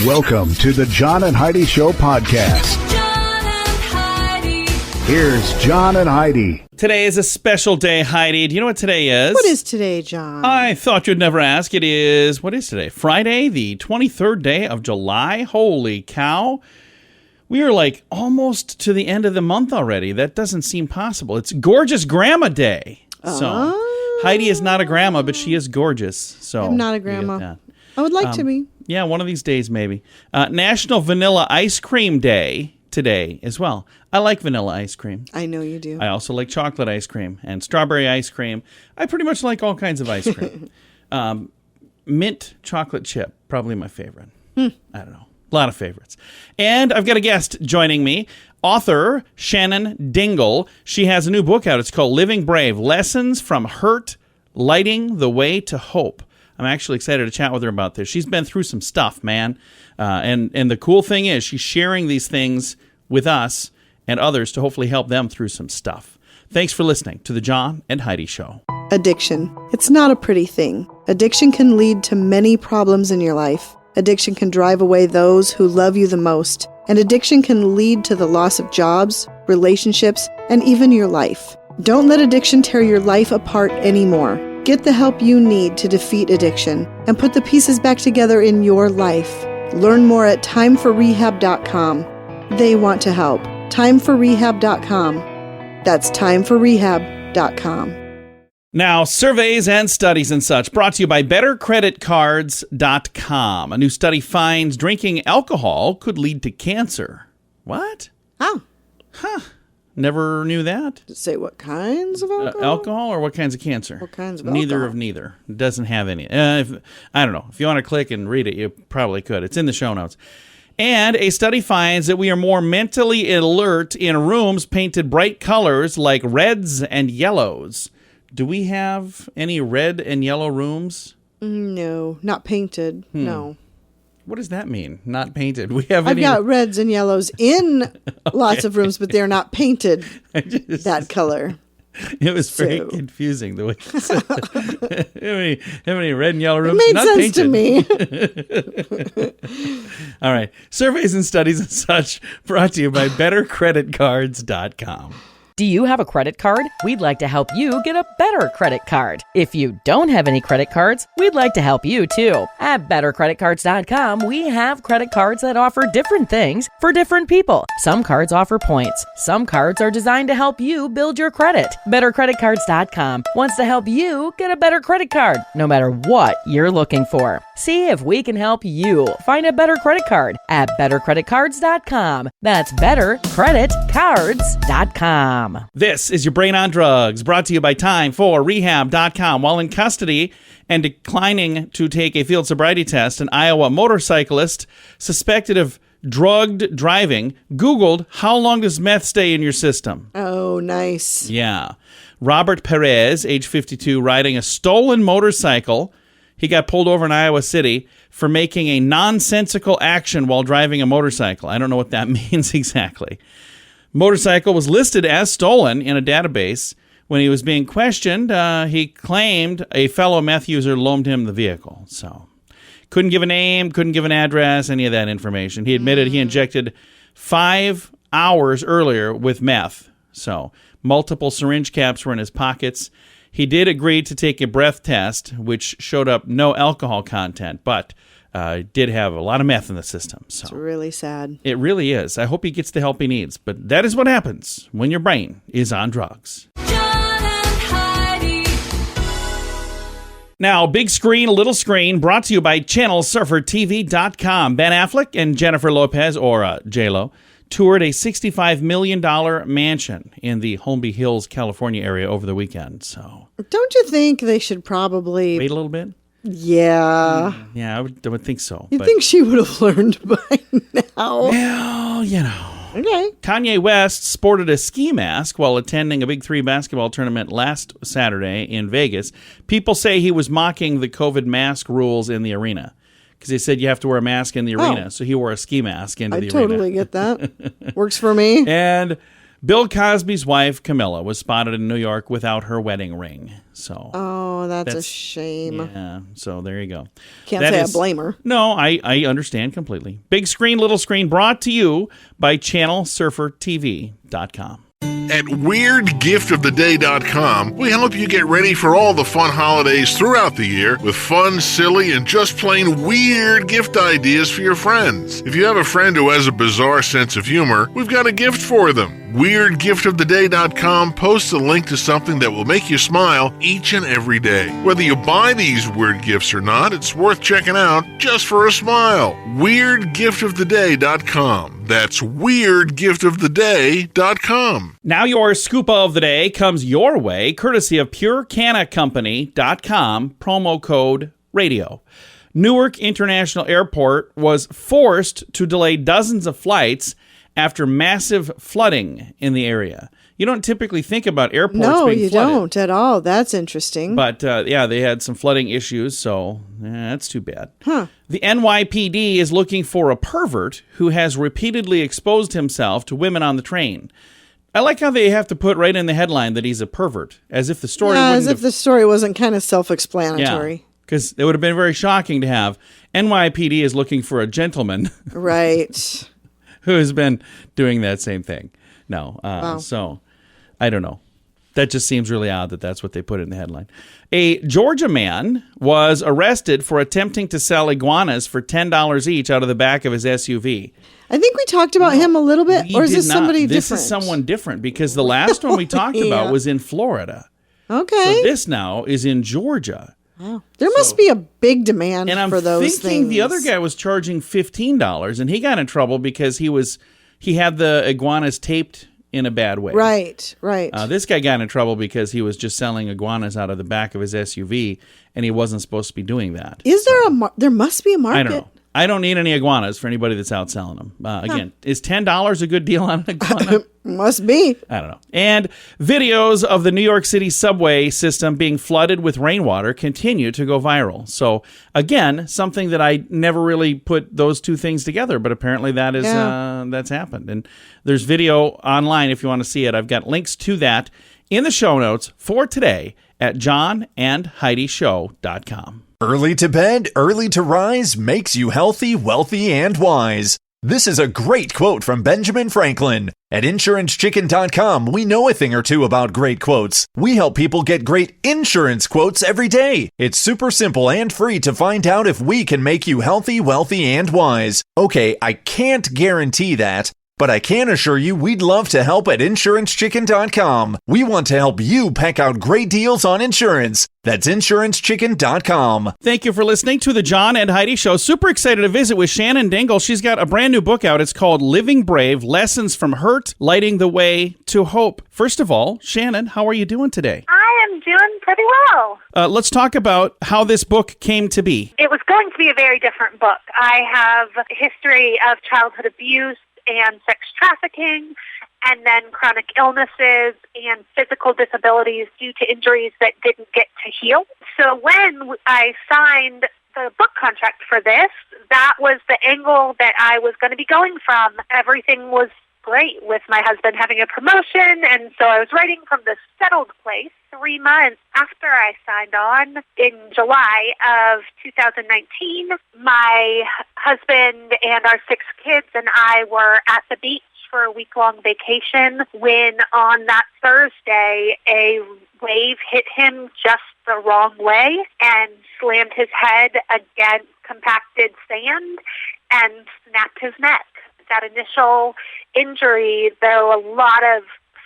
Welcome to the John and Heidi Show podcast. John and Heidi. Here's John and Heidi. Today is a special day, Heidi. Do you know what today is? What is today, John? I thought you'd never ask. It is, what is today? Friday, the 23rd day of July. Holy cow. We are like almost to the end of the month already. That doesn't seem possible. It's Gorgeous Grandma Day. So Heidi is not a grandma, but she is gorgeous. So I'm not a grandma. I would like to be. Yeah, one of these days maybe. National Vanilla Ice Cream Day today as well. I like vanilla ice cream. I know you do. I also like chocolate ice cream and strawberry ice cream. I pretty much like all kinds of ice cream. Mint chocolate chip, probably my favorite. I don't know. A lot of favorites. And I've got a guest joining me, author Shannon Dingle. She has a new book out. It's called Living Brave, Lessons from Hurt, Lighting the Way to Hope. I'm actually excited to chat with her about this. She's been through some stuff, man. And the cool thing is she's sharing these things with us and others to hopefully help them through some stuff. Thanks for listening to the John and Heidi Show. Addiction. It's not a pretty thing. Addiction can lead to many problems in your life. Addiction can drive away those who love you the most. And addiction can lead to the loss of jobs, relationships, and even your life. Don't let addiction tear your life apart anymore. Get the help you need to defeat addiction and put the pieces back together in your life. Learn more at timeforrehab.com. They want to help. Timeforrehab.com. That's timeforrehab.com. Now, surveys and studies and such brought to you by bettercreditcards.com. A new study finds drinking alcohol could lead to cancer. What? Oh. Huh. Never knew that. Does it say what kinds of alcohol? Alcohol or what kinds of cancer? What kinds of Neither alcohol? of neither. It doesn't have any. I don't know. If you want to click and read it, you probably could. It's in the show notes. And a study finds that we are more mentally alert in rooms painted bright colors like reds and yellows. Do we have any red and yellow rooms? No, not painted. No. What does that mean? Not painted. We have I've any... got reds and yellows in lots of rooms, but they're not painted that color. It was very So- confusing the way you said it. Have any red and yellow rooms? It made Not sense painted. to me. All right. Surveys and studies and such brought to you by bettercreditcards.com. Do you have a credit card? We'd like to help you get a better credit card. If you don't have any credit cards, we'd like to help you too. At bettercreditcards.com, we have credit cards that offer different things for different people. Some cards offer points. Some cards are designed to help you build your credit. Bettercreditcards.com wants to help you get a better credit card, no matter what you're looking for. See if we can help you find a better credit card at bettercreditcards.com. That's bettercreditcards.com. This is your Brain on Drugs, brought to you by timeforrehab.com. While in custody and declining to take a field sobriety test, an Iowa motorcyclist suspected of drugged driving Googled, how long does meth stay in your system? Oh, nice. Yeah. Robert Perez, age 52, riding a stolen motorcycle. He got pulled over in Iowa City for making a nonsensical action while driving a motorcycle. I don't know what that means exactly. Motorcycle was listed as stolen in a database. When he was being questioned, he claimed a fellow meth user loaned him the vehicle. So, couldn't give a name, couldn't give an address, any of that information. He admitted he injected 5 hours earlier with meth. So, multiple syringe caps were in his pockets. He did agree to take a breath test, which showed up no alcohol content, but did have a lot of meth in the system. So It's really sad. it really is. I hope he gets the help he needs. But that is what happens when your brain is on drugs. John and Heidi. Now, big screen, little screen, brought to you by channelsurfertv.com. Ben Affleck and Jennifer Lopez, or J-Lo, toured a $65 million mansion in the Holmby Hills, California area over the weekend. So, Don't you think they should probably... wait a little bit. Yeah. Yeah, I would think so. You'd think she would have learned by now. Well, you know. Okay. Kanye West sported a ski mask while attending a Big 3 basketball tournament last Saturday in Vegas. People say he was mocking the COVID mask rules in the arena because they said you have to wear a mask in the arena. So he wore a ski mask into the arena. I totally get that. Works for me. And Bill Cosby's wife, Camilla, was spotted in New York without her wedding ring. So, Oh, that's a shame. yeah. So there you go. Can't That say is- I blame her. No, I understand completely. Big screen, little screen, brought to you by channelsurfertv.com. At WeirdGiftOfTheDay.com, we help you get ready for all the fun holidays throughout the year with fun, silly, and just plain weird gift ideas for your friends. If you have a friend who has a bizarre sense of humor, we've got a gift for them. WeirdGiftOfTheDay.com posts a link to something that will make you smile each and every day. Whether you buy these weird gifts or not, it's worth checking out just for a smile. WeirdGiftOfTheDay.com. That's WeirdGiftOfTheDay.com. Now your scoop of the day comes your way, courtesy of PureCanaCompany.com, promo code radio. Newark International Airport was forced to delay dozens of flights after massive flooding in the area. You don't typically think about airports No, being you flooded. don't at all. That's interesting. But, yeah, they had some flooding issues, so that's too bad. Huh. The NYPD is looking for a pervert who has repeatedly exposed himself to women on the train. I like how they have to put right in the headline that he's a pervert, as if the story Yeah, wouldn't as if have... the story wasn't kind of self-explanatory. Because it would have been very shocking to have NYPD is looking for a gentleman Right. who has been doing that same thing. No, so I don't know. That just seems really odd that that's what they put in the headline. A Georgia man was arrested for attempting to sell iguanas for $10 each out of the back of his SUV. I think we talked about him a little bit, We or is did this not. somebody This different? is someone different because the last one we talked Yeah. about was in Florida. Okay. So this now is in Georgia. There must be a big demand And I'm for those thinking things. the other guy was charging $15 and he got in trouble because he had the iguanas taped in a bad way. Right. This guy got in trouble because he was just selling iguanas out of the back of his SUV, and he wasn't supposed to be doing that. Is there there must be a market? I don't know. I don't need any iguanas for anybody that's out selling them. Again, is $10 a good deal on an iguana? Must be. I don't know. And videos of the New York City subway system being flooded with rainwater continue to go viral. So, again, something that I never really put those two things together, but apparently that is that's happened. And there's video online if you want to see it. I've got links to that in the show notes for today at johnandheidishow.com. Early to bed, early to rise makes you healthy, wealthy, and wise. This is a great quote from Benjamin Franklin. At InsuranceChicken.com, we know a thing or two about great quotes. We help people get great insurance quotes every day. It's super simple and free to find out if we can make you healthy, wealthy, and wise. Okay, I can't guarantee that, but I can assure you we'd love to help at InsuranceChicken.com. We want to help you peck out great deals on insurance. That's InsuranceChicken.com. Thank you for listening to the John and Heidi Show. Super excited to visit with Shannon Dingle. She's got a brand new book out. It's called Living Brave, Lessons from Hurt, Lighting the Way to Hope. First of all, Shannon, how are you doing today? I am doing pretty well. Let's talk about how this book came to be. It was going to be a very different book. I have a history of childhood abuse and sex trafficking, and then chronic illnesses and physical disabilities due to injuries that didn't get to heal. So when I signed the book contract for this, that was the angle that I was going to be going from. Everything was great with my husband having a promotion, and so I was writing from this settled place. 3 months after I signed on, in July of 2019, my husband and our 6 kids and I were at the beach for a week-long vacation when on that Thursday, a wave hit him just the wrong way and slammed his head against compacted sand and snapped his neck. That initial injury, though a lot of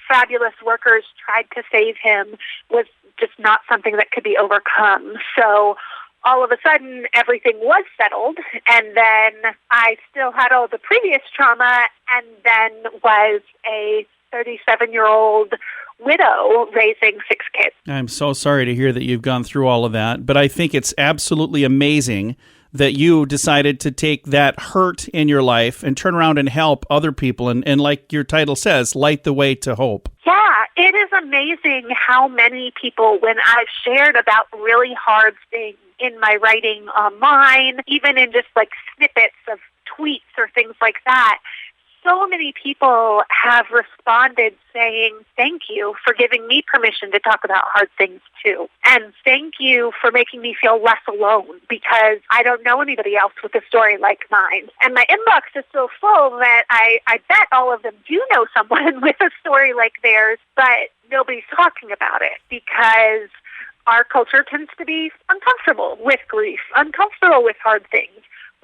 fabulous workers tried to save him, was just not something that could be overcome. So all of a sudden, everything was settled, and then I still had all the previous trauma, and then was a 37-year-old widow raising 6 kids. I'm so sorry to hear that you've gone through all of that, but I think it's absolutely amazing that you decided to take that hurt in your life and turn around and help other people and like your title says, light the way to hope. Yeah, it is amazing how many people, when I've shared about really hard things in my writing online, even in just like snippets of tweets or things like that, so many people have responded saying, thank you for giving me permission to talk about hard things too. And thank you for making me feel less alone, because I don't know anybody else with a story like mine. And my inbox is so full that I bet all of them do know someone with a story like theirs, but nobody's talking about it because our culture tends to be uncomfortable with grief, uncomfortable with hard things.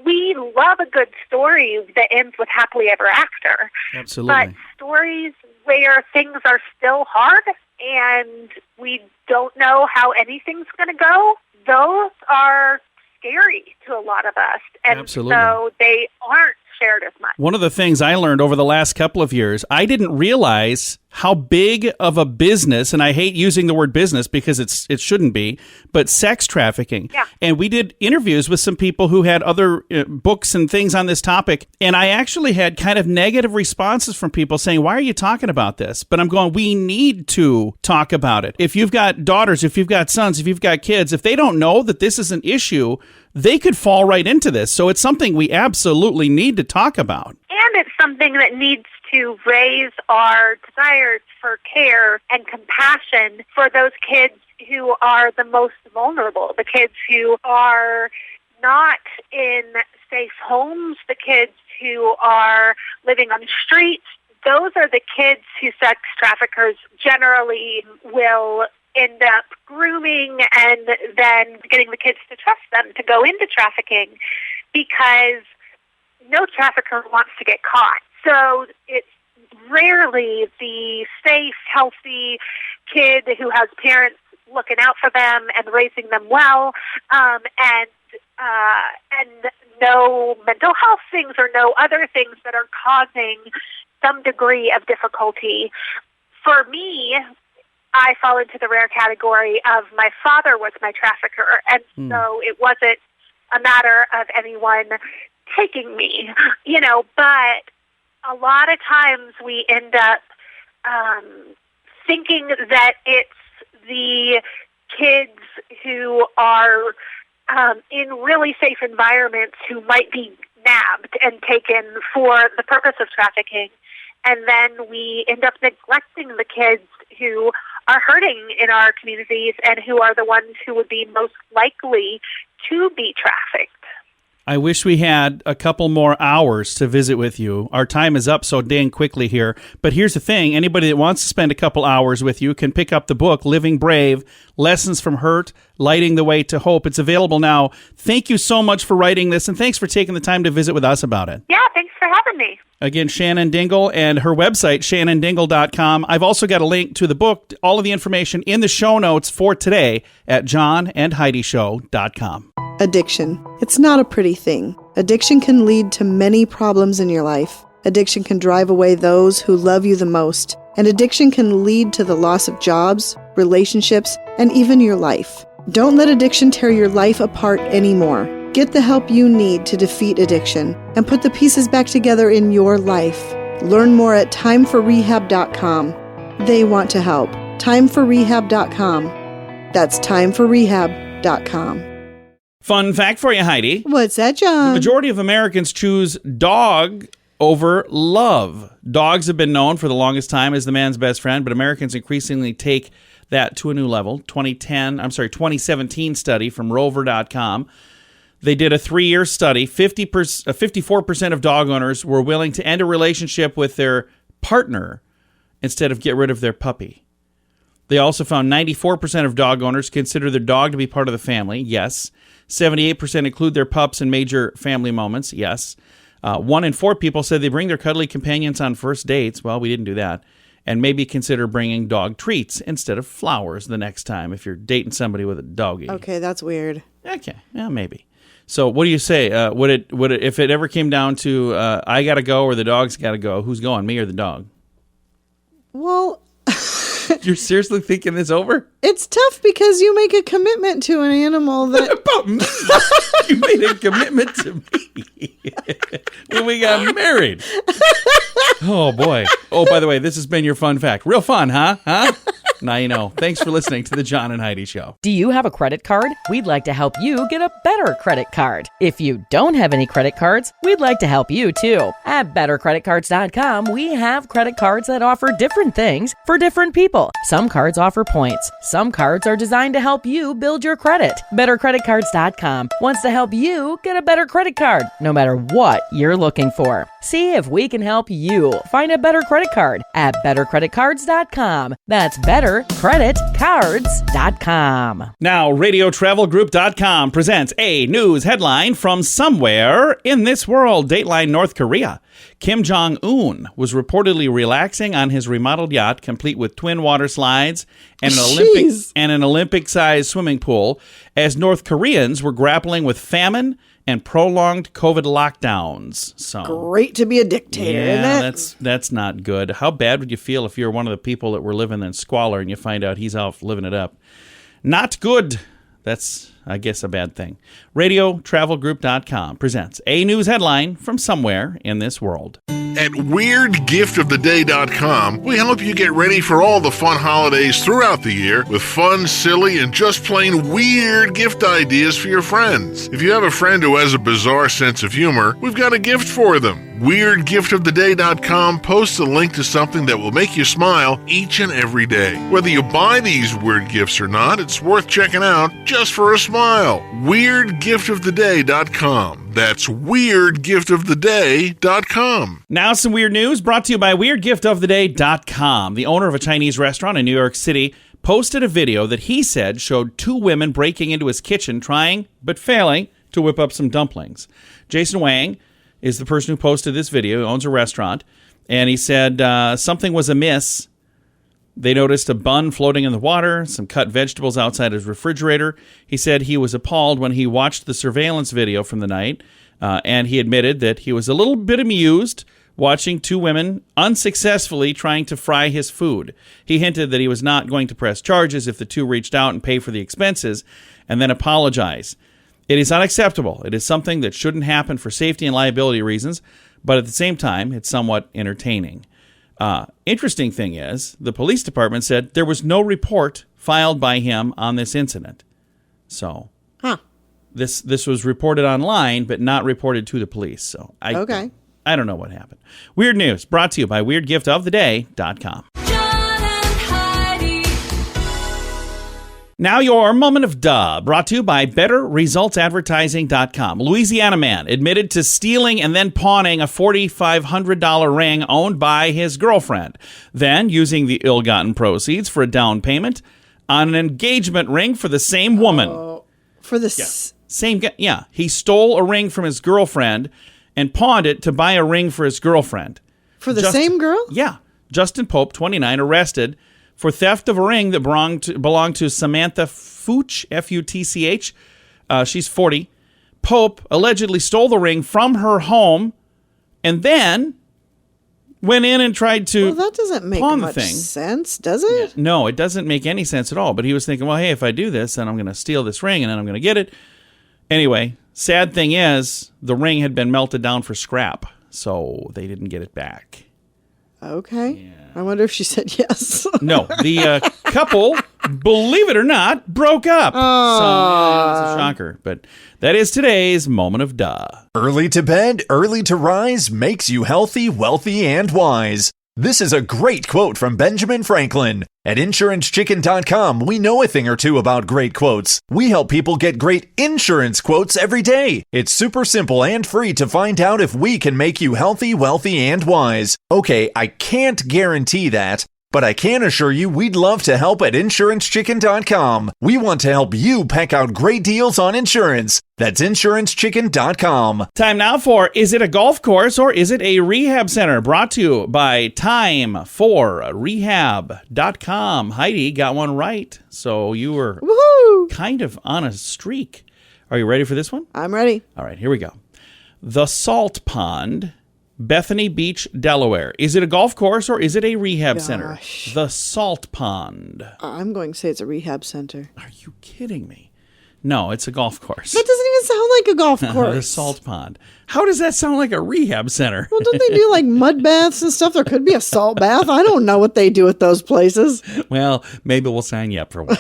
We love a good story that ends with happily ever after. Absolutely. But stories where things are still hard and we don't know how anything's going to go, those are scary to a lot of us. And Absolutely. so they aren't shared as much. One of the things I learned over the last couple of years, I didn't realize how big of a business, and I hate using the word business because it shouldn't be, but sex trafficking. Yeah. And we did interviews with some people who had other books and things on this topic, and I actually had kind of negative responses from people saying, why are you talking about this? But I'm going, we need to talk about it. If you've got daughters, if you've got sons, if you've got kids, if they don't know that this is an issue, they could fall right into this. So it's something we absolutely need to talk about. And it's something that needs to raise our desires for care and compassion for those kids who are the most vulnerable, the kids who are not in safe homes, the kids who are living on the streets. Those are the kids who sex traffickers generally will end up grooming and then getting the kids to trust them to go into trafficking, because no trafficker wants to get caught. So it's rarely the safe, healthy kid who has parents looking out for them and raising them well, and no mental health things or no other things that are causing some degree of difficulty. For me, I fall into the rare category of my father was my trafficker, and so it wasn't a matter of anyone taking me, but a lot of times we end up thinking that it's the kids who are in really safe environments who might be nabbed and taken for the purpose of trafficking, and then we end up neglecting the kids who are hurting in our communities and who are the ones who would be most likely to be trafficked. I wish we had a couple more hours to visit with you. Our time is up so dang quickly here. But here's the thing. Anybody that wants to spend a couple hours with you can pick up the book, Living Brave, Lessons from Hurt, Lighting the Way to Hope. It's available now. Thank you so much for writing this, and thanks for taking the time to visit with us about it. Yeah, thanks for having me. Again, Shannon Dingle and her website, shannondingle.com. I've also got a link to the book, all of the information in the show notes for today at johnandheidishow.com. Addiction. It's not a pretty thing. Addiction can lead to many problems in your life. Addiction can drive away those who love you the most. And addiction can lead to the loss of jobs, relationships, and even your life. Don't let addiction tear your life apart anymore. Get the help you need to defeat addiction and put the pieces back together in your life. Learn more at timeforrehab.com. They want to help. Timeforrehab.com. That's timeforrehab.com. Fun fact for you, Heidi. What's that, John? The majority of Americans choose dog over love. Dogs have been known for the longest time as the man's best friend, but Americans increasingly take that to a new level. 2017 study from rover.com. They did a 3-year study. 54% of dog owners were willing to end a relationship with their partner instead of get rid of their puppy. They also found 94% of dog owners consider their dog to be part of the family. Yes. 78% include their pups in major family moments. Yes. 1 in 4 people said they bring their cuddly companions on first dates. Well, we didn't do that. And maybe consider bringing dog treats instead of flowers the next time if you're dating somebody with a doggy. Okay, that's weird. Okay, yeah, maybe. So what do you say? Would it if it ever came down to I gotta go or the dog's gotta go? Who's going, me or the dog? Well, You're seriously thinking this over? it's tough because you make a commitment to an animal that... About me? You made a commitment to me when we got married. Oh boy. Oh, by the way, this has been your fun fact. Real fun, huh? Now you know. Thanks for listening to the John and Heidi Show. Do you have a credit card? We'd like to help you get a better credit card. If you don't have any credit cards, we'd like to help you too. At bettercreditcards.com, we have credit cards that offer different things for different people. Some cards offer points. Some cards are designed to help you build your credit. Bettercreditcards.com wants to help you get a better credit card, no matter what you're looking for. See if we can help you find a better credit card at bettercreditcards.com. That's bettercreditcards.com. Now, RadioTravelGroup.com presents a news headline from somewhere in this world. Dateline North Korea. Kim Jong-un was reportedly relaxing on his remodeled yacht, complete with twin water slides and an Olympic-sized swimming pool, as North Koreans were grappling with famine and prolonged COVID lockdowns. So Great to be a dictator, isn't it? that's not good. How bad would you feel if you're one of the people that were living in squalor and you find out he's out living it up? Not good. That's, I guess, a bad thing. RadioTravelGroup.com presents a news headline from somewhere in this world. At WeirdGiftOfTheDay.com, we help you get ready for all the fun holidays throughout the year with fun, silly, and just plain weird gift ideas for your friends. If you have a friend who has a bizarre sense of humor, we've got a gift for them. WeirdGiftOfTheDay.com posts a link to something that will make you smile each and every day. Whether you buy these weird gifts or not, it's worth checking out just for a smile. WeirdGiftOfTheDay.com. That's WeirdGiftOfTheDay.com. Now some weird news brought to you by WeirdGiftOfTheDay.com. The owner of a Chinese restaurant in New York City posted a video that he said showed two women breaking into his kitchen trying, but failing, to whip up some dumplings. Jason Wang is the person who posted this video. He owns a restaurant, and he said something was amiss. They noticed a bun floating in the water, some cut vegetables outside his refrigerator. He said he was appalled when he watched the surveillance video from the night, and he admitted that he was a little bit amused watching two women unsuccessfully trying to fry his food. He hinted that he was not going to press charges if the two reached out and pay for the expenses and then apologize. It is unacceptable. It is something that shouldn't happen for safety and liability reasons, but at the same time, it's somewhat entertaining. Interesting thing is, the police department said there was no report filed by him on this incident. So, this was reported online, but not reported to the police. So, I don't know what happened. Weird news brought to you by WeirdGiftOfTheDay.com. John and Heidi. Now your moment of duh, brought to you by BetterResultsAdvertising.com. Louisiana man admitted to stealing and then pawning a $4,500 ring owned by his girlfriend. Then, using the ill-gotten proceeds for a down payment on an engagement ring for the same woman. For the Same guy. Yeah, he stole a ring from his girlfriend and pawned it to buy a ring for his girlfriend. for the same girl? Yeah. Justin Pope, 29, arrested for theft of a ring that belonged to Samantha Fuchs, F-U-T-C-H. She's 40. Pope allegedly stole the ring from her home and then went in and tried to Well, that doesn't make pawn much the thing. sense, does it? No, it doesn't make any sense at all. But he was thinking, well, hey, if I do this, then I'm going to steal this ring and then I'm going to get it. Anyway, sad thing is, the ring had been melted down for scrap, so they didn't get it back. Okay. Yeah. I wonder if she said yes. No, the couple, believe it or not, broke up. So yeah, it's a shocker. But that is today's moment of duh. Early to bed, early to rise makes you healthy, wealthy, and wise. This is a great quote from Benjamin Franklin. At InsuranceChicken.com, we know a thing or two about great quotes. We help people get great insurance quotes every day. It's super simple and free to find out if we can make you healthy, wealthy, and wise. Okay, I can't guarantee that, but I can assure you we'd love to help at InsuranceChicken.com. We want to help you peck out great deals on insurance. That's InsuranceChicken.com. Time now for Is It a Golf Course or Is It a Rehab Center? Brought to you by Time4Rehab.com. Heidi got one right, so you were kind of on a streak. Are you ready for this one? I'm ready. All right, here we go. The Salt Pond, Bethany Beach, Delaware. Is it a golf course or is it a rehab center? The Salt Pond. I'm going to say it's a rehab center. Are you kidding me? No, it's a golf course. That doesn't even sound like a golf course. A salt pond. How does that sound like a rehab center? Well, don't they do like mud baths and stuff? There could be a salt bath. I don't know what they do at those places. Well, maybe we'll sign you up for one.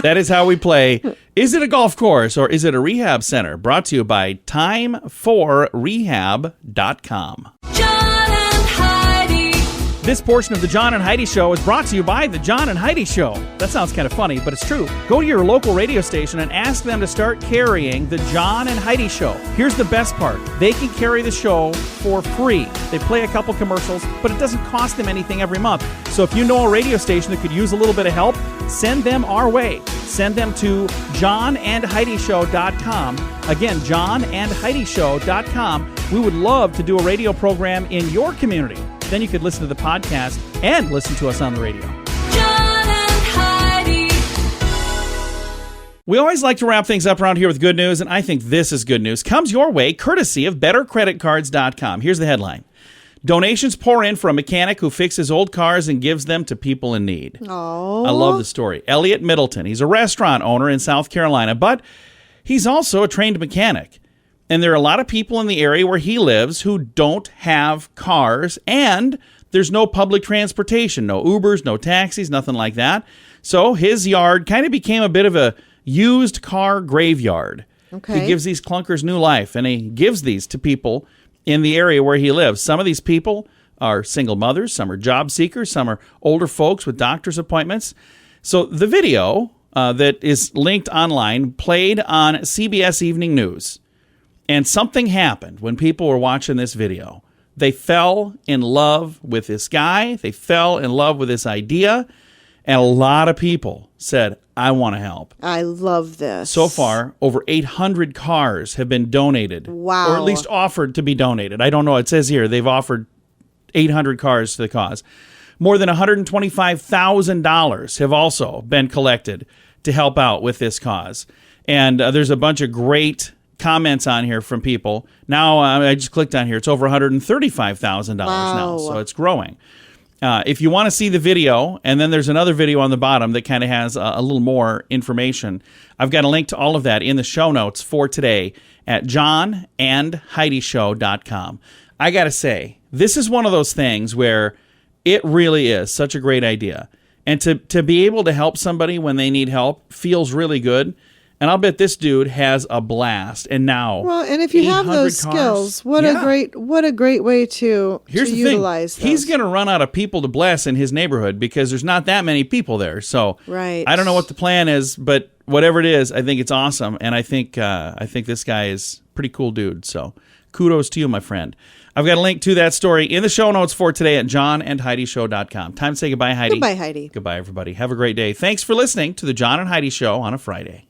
That is how we play. Is it a golf course or is it a rehab center? Brought to you by time4rehab.com. John and Heidi. This portion of the John and Heidi Show is brought to you by the John and Heidi Show. That sounds kind of funny, but it's true. Go to your local radio station and ask them to start carrying the John and Heidi Show. Here's the best part. They can carry the show for free. They play a couple commercials, but it doesn't cost them anything every month. So if you know a radio station that could use a little bit of help, send them our way. Send them to johnandheidishow.com. Again, johnandheidishow.com. We would love to do a radio program in your community. Then you could listen to the podcast and listen to us on the radio. John and Heidi. We always like to wrap things up around here with good news, and I think this is good news. Comes your way courtesy of bettercreditcards.com. Here's the headline. Donations pour in for a mechanic who fixes old cars and gives them to people in need. Oh, I love the story. Elliot Middleton. He's a restaurant owner in South Carolina, but he's also a trained mechanic. And there are a lot of people in the area where he lives who don't have cars, and there's no public transportation, no Ubers, no taxis, nothing like that. So his yard kind of became a bit of a used car graveyard. Okay. He gives these clunkers new life, and he gives these to people in the area where he lives. Some of these people are single mothers, some are job seekers, some are older folks with doctor's appointments. So the video that is linked online played on CBS Evening News. And something happened when people were watching this video. They fell in love with this guy. They fell in love with this idea. And a lot of people said, I want to help. I love this. So far, over 800 cars have been donated. Wow. Or at least offered to be donated. I don't know. It says here they've offered 800 cars to the cause. More than $125,000 have also been collected to help out with this cause. And there's a bunch of great comments on here from people. Now, I just clicked on here. It's over $135,000 now, so it's growing. If you want to see the video, and then there's another video on the bottom that kind of has a little more information, I've got a link to all of that in the show notes for today at johnandheidishow.com. I got to say, this is one of those things where it really is such a great idea. And to be able to help somebody when they need help feels really good. And I'll bet this dude has a blast. And now, well, and if you have those skills, what a great way to utilize those. He's going to run out of people to bless in his neighborhood because there's not that many people there. So right. I don't know what the plan is, but whatever it is, I think it's awesome. And I think this guy is a pretty cool dude. So kudos to you, my friend. I've got a link to that story in the show notes for today at johnandheidishow.com. Time to say goodbye, Heidi. Goodbye, Heidi. Goodbye, everybody. Have a great day. Thanks for listening to the John and Heidi Show on a Friday.